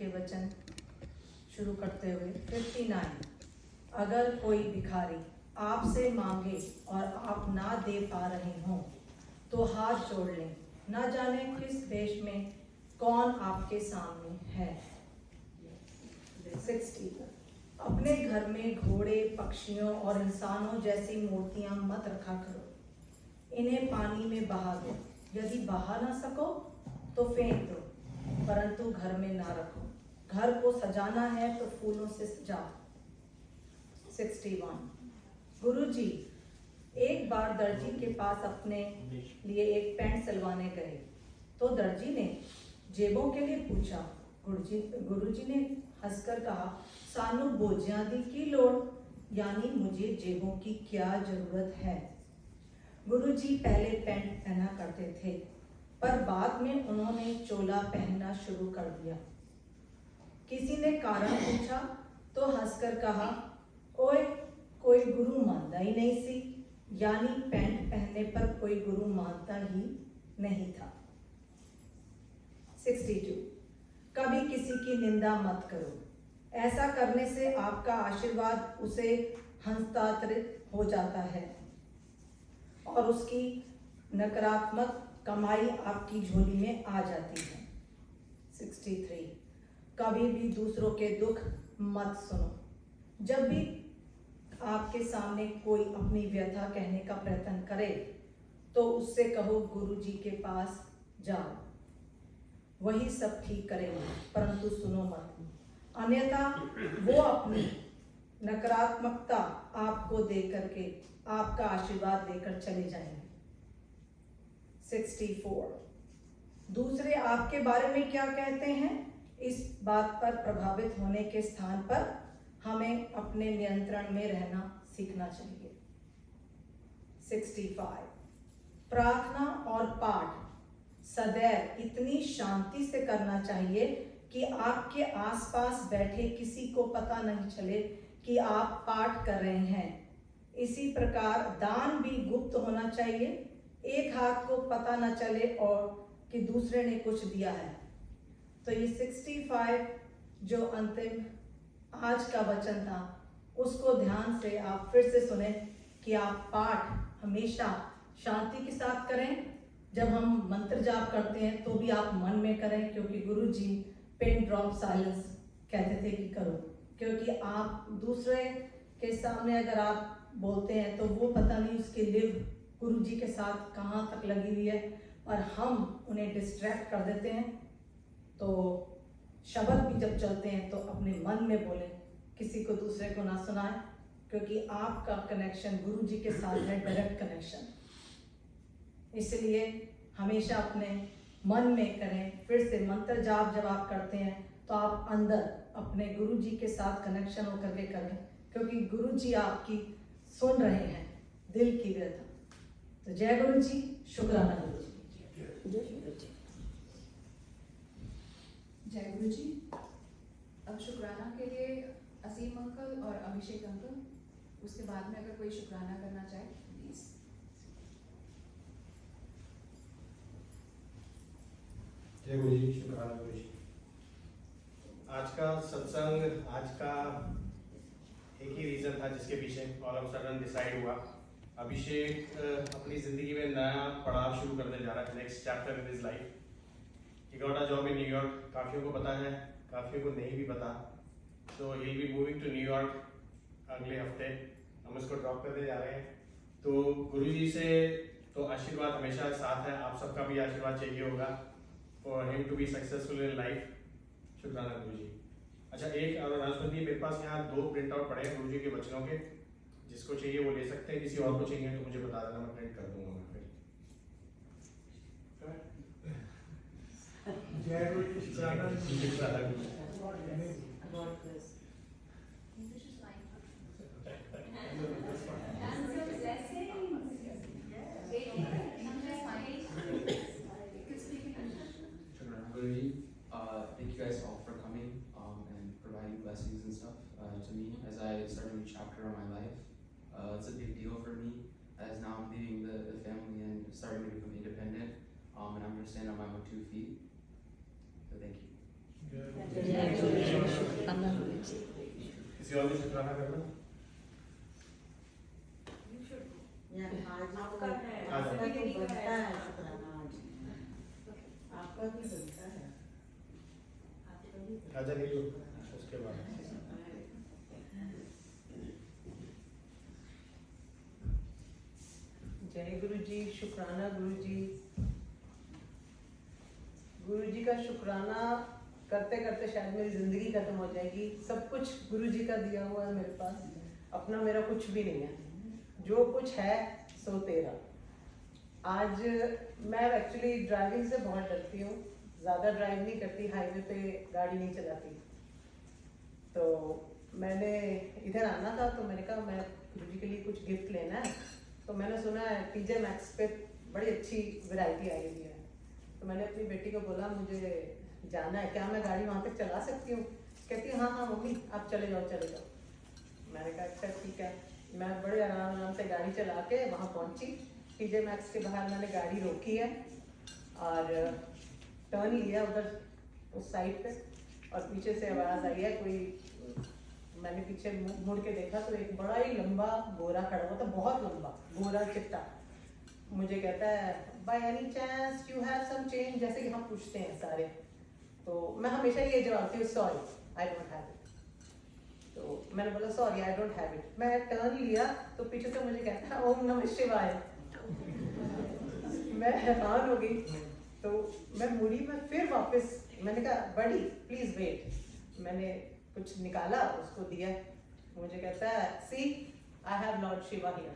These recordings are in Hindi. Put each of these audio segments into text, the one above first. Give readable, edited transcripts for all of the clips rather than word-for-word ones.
के वचन शुरू करते हुए 59। अगर कोई भिखारी आपसे मांगे और आप ना दे पा रहे हों तो हाथ जोड़ लें, ना जाने किस देश में कौन आपके सामने है। 60। अपने घर में घोड़े, पक्षियों और इंसानों जैसी मूर्तियां मत रखा करो। इन्हें पानी में बहा दो। यदि बहा ना सको तो फेंक दो, परंतु घर में ना रखो। घर को सजाना है तो फूलों से सजाओ। 61। गुरुजी एक बार दर्जी के पास अपने लिए एक पैंट सिलवाने गए तो दर्जी ने जेबों के लिए पूछा। गुरुजी ने हंसकर कहा, सानू बोझियां दी की लोड़, यानी मुझे जेबों की क्या जरूरत है। गुरुजी पहले पैंट पहना करते थे, पर बाद में उन्होंने चोला पहनना शुरू कर दिया। किसी ने कारण पूछा तो हंसकर कहा, ओए कोई गुरु मानता ही नहीं सी, यानी पैंट पहनने पर कोई गुरु मानता ही नहीं था। 62। कभी किसी की निंदा मत करो। ऐसा करने से आपका आशीर्वाद उसे हस्तांतरित हो जाता है और उसकी नकारात्मक कमाई आपकी झोली में आ जाती है। 63। कभी भी दूसरों के दुख मत सुनो। जब भी आपके सामने कोई अपनी व्यथा कहने का प्रयत्न करे तो उससे कहो, गुरुजी के पास जाओ, वही सब ठीक करेंगे, परंतु सुनो मत, अन्यथा वो अपनी नकारात्मकता आपको दे करके आपका आशीर्वाद देकर चले जाएंगे। 64। दूसरे आपके बारे में क्या कहते हैं, इस बात पर प्रभावित होने के स्थान पर हमें अपने नियंत्रण में रहना सीखना चाहिए। 65। प्रार्थना और पाठ सदैव इतनी शांति से करना चाहिए कि आपके आसपास बैठे किसी को पता नहीं चले कि आप पाठ कर रहे हैं। इसी प्रकार दान भी गुप्त होना चाहिए, एक हाथ को पता न चले और कि दूसरे ने कुछ दिया है। तो ये 65 जो अंतिम आज का वचन था, उसको ध्यान से आप फिर से सुने कि आप पाठ हमेशा शांति के साथ करें। जब हम मंत्र जाप करते हैं तो भी आप मन में करें, क्योंकि गुरुजी पिन ड्रॉप साइलेंस कहते थे कि करो, क्योंकि आप दूसरे के सामने अगर आप बोलते हैं तो वो पता नहीं उसकी लिव गुरुजी के साथ कहाँ तक लगी हुई है, और हम उन्हें डिस्ट्रैक्ट कर देते हैं। तो शब्द भी जब चलते हैं तो अपने मन में बोलें, किसी को दूसरे को ना सुनाएं, क्योंकि आपका कनेक्शन गुरुजी के साथ है, डायरेक्ट कनेक्शन। इसलिए हमेशा अपने मन में करें। फिर से मंत्र जाप जब आप करते हैं तो आप अंदर अपने गुरुजी के साथ कनेक्शन होकर के करें, क्योंकि गुरुजी आपकी सुन रहे हैं दिल की व्यथा। तो जय गुरुजी, शुक्राना गुरुजी। जय गुरुजी। अब शुक्राना के लिए असीम अंकल और अभिषेक अंकल, उसके बाद में अगर कोई शुक्राना करना चाहे प्लीज। जय गुरुजी, शुक्राना गुरुजी। आज का सत्संग, आज का एक ही रीजन था जिसके पीछे ऑल ऑफ सडन डिसाइड हुआ। अभिषेक अपनी जिंदगी में नया पड़ाव शुरू करने जा रहा है, next chapter in his life. He got a job in New York. काफियों को पता है, काफियों को नहीं भी पता। तो he will be moving to New York अगले हफ्ते। हम उसको ड्रॉप करने जा रहे हैं। तो गुरुजी से तो आशीर्वाद हमेशा साथ है, आप सबका भी आशीर्वाद चाहिए होगा for him to be successful in life. शुक्राना गुरुजी। अच्छा, एक और अनाउंसमेंट, मेरे पास यहाँ 2 प्रिंट आउट पड़े हैं गुरुजी के वचनों के, जिसको चाहिए वो ले सकते हैं। किसी और को चाहिए तो मुझे बता देना, मैं प्रिंट कर दूंगा मैं फिर। जय गुरुजी, शुक्राना गुरुजी। Thank you guys all for coming and providing blessings and stuff to me as I start a new chapter of my life. It's a big deal for me as now I'm leaving the family and starting to become independent, and I'm going to stand on my own 2 feet. So thank you. जय किसी और भी शुक्राना करना? आपका है, हाँ, आपका हाँ। तो बनता है शुक्राना आज। आपका भी बनता है। आपका भी बनता है। आजा नीलू, उसके बाद जय गुरु जी, शुक्राना गुरु जी। गुरु जी का शुक्राना करते करते शायद मेरी जिंदगी खत्म हो जाएगी। सब कुछ गुरु जी का दिया हुआ है मेरे पास, अपना मेरा कुछ भी नहीं है। जो कुछ है सो तेरा। आज मैं एक्चुअली ड्राइविंग से बहुत डरती हूँ, ज़्यादा ड्राइव नहीं करती, हाईवे पे गाड़ी नहीं चलाती। तो मैंने इधर आना था तो मैंने कहा मैं गुरु जी के लिए कुछ गिफ्ट लेना है। तो मैंने सुना है TJ Maxx पे बड़ी अच्छी वैरायटी आई हुई है। तो मैंने अपनी बेटी को बोला मुझे जाना है, क्या मैं गाड़ी वहाँ तक चला सकती हूँ? कहती है हाँ हाँ मम्मी आप चले जाओ चले जाओ। मैंने कहा अच्छा ठीक है। मैं बड़े आराम से गाड़ी चला के वहाँ पहुँची। TJ Maxx के बाहर मैंने गाड़ी रोकी है और टर्न लिया उधर उस साइड पे, और पीछे से आवाज़ आई है कोई। मैंने पीछे मुड़ के देखा तो एक बड़ा ही लंबा गोरा खड़ा हुआ था, बहुत लंबा गोरा चिट्टा। मुझे कहता है by any chance you have some change, जैसे कि हम पूछते हैं सारे। तो मैं हमेशा ये जवाब देती हूँ sorry I don't have it. तो मैंने बोला sorry I don't have it. मैं टर्न लिया तो पीछे से मुझे कहता है ओम नमः शिवाय। मैं हैरान हो गई। तो मैं मुड़ी में फिर वापस, मैंने कहा बड़ी प्लीज वेट। मैंने कुछ निकाला उसको दिया। मुझे कहता है see I have lord Shiva here.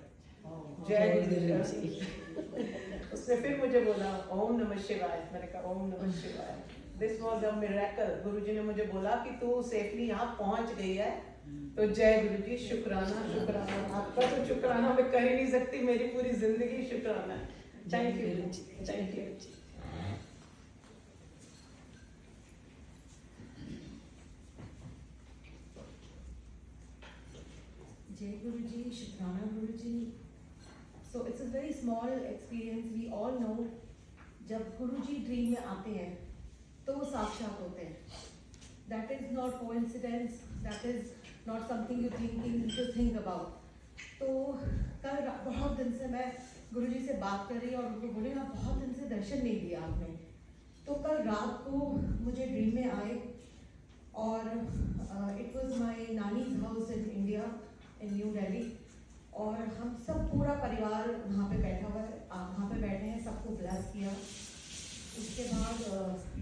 जय गुरु जी। उसने फिर मुझे बोला ओम नमः शिवाय। मैंने कहा ओम नमः शिवाय। This was a miracle. गुरुजी ने मुझे बोला कि तू सेफली यहाँ पहुँच गई है। तो जय गुरु जी, शुक्राना शुक्राना। आपका तो शुक्राना मैं कर ही नहीं सकती, मेरी पूरी जिंदगी शुक्राना। Thank you thank you. Jai Guruji, Shukrana Guruji. So it's a very small experience. We all know जब गुरुजी ड्रीम में आते हैं तो वो साक्षात होते हैं. That is not coincidence. That is not something you think about. तो कल बहुत दिन से मैं गुरुजी से बात कर रही और उनको बोली ना बहुत दिन से दर्शन नहीं दिया आपने. तो कल रात को मुझे ड्रीम में आए और it was my nannies house in India in new Delhi और हम सब पूरा परिवार वहाँ पे बैठा हुआ है. आप वहाँ पे बैठे हैं, सबको ब्लेस किया. उसके बाद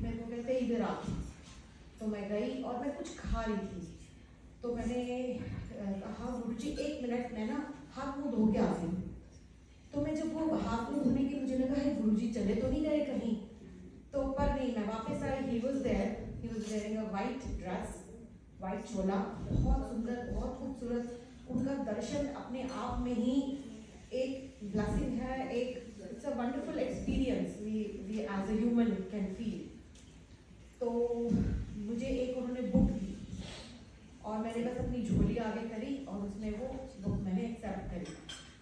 मेरे को कहते इधर आ. तो मैं गई और मैं कुछ खा रही थी. तो मैंने कहा गुरुजी 1 मिनट में ना हाथ मुँह धो के आती हूँ. तो मैं जब वो हाथ मुँह धोने की मुझे लगा है गुरुजी चले तो नहीं गए कहीं. तो पर नहीं, मैं वापस आई. He was wearing a white dress, white चोला, बहुत सुंदर, बहुत खूबसूरत. उनका दर्शन अपने आप में ही एक ब्लेसिंग है. एक it's a wonderful experience we as a human can feel. तो मुझे एक उन्होंने बुक दी और मैंने बस अपनी झोली आगे करी और उसमें वो बुक मैंने एक्सेप्ट करी.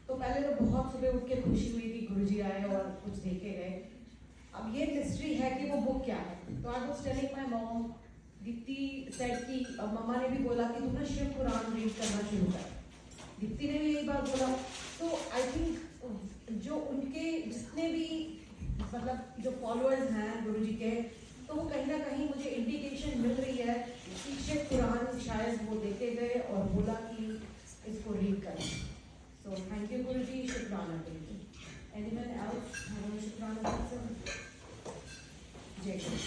तो पहले तो बहुत सुबह उठ के खुशी हुई कि गुरुजी आए और कुछ देखे गए. अब ये मिस्ट्री है कि वो बुक क्या है. तो I was telling my mom, Deepti said कि मम्मा ने भी बोला कि तुम ना शिव पुराण रीड करना शुरू कर. दीप्ति ने भी यही बात बोला. तो आई थिंक जो उनके जितने भी मतलब जो फॉलोअर्स हैं गुरुजी के, तो वो कहीं ना कहीं मुझे इंडिकेशन मिल रही है कि शिव पुराण शायद वो देखे गए और बोला कि इसको रीड करें. सो थैंक यू गुरुजी. शुक्राना गुरुजी. एनीवन एल्स हैव अ शुक्राना? जय गुरु.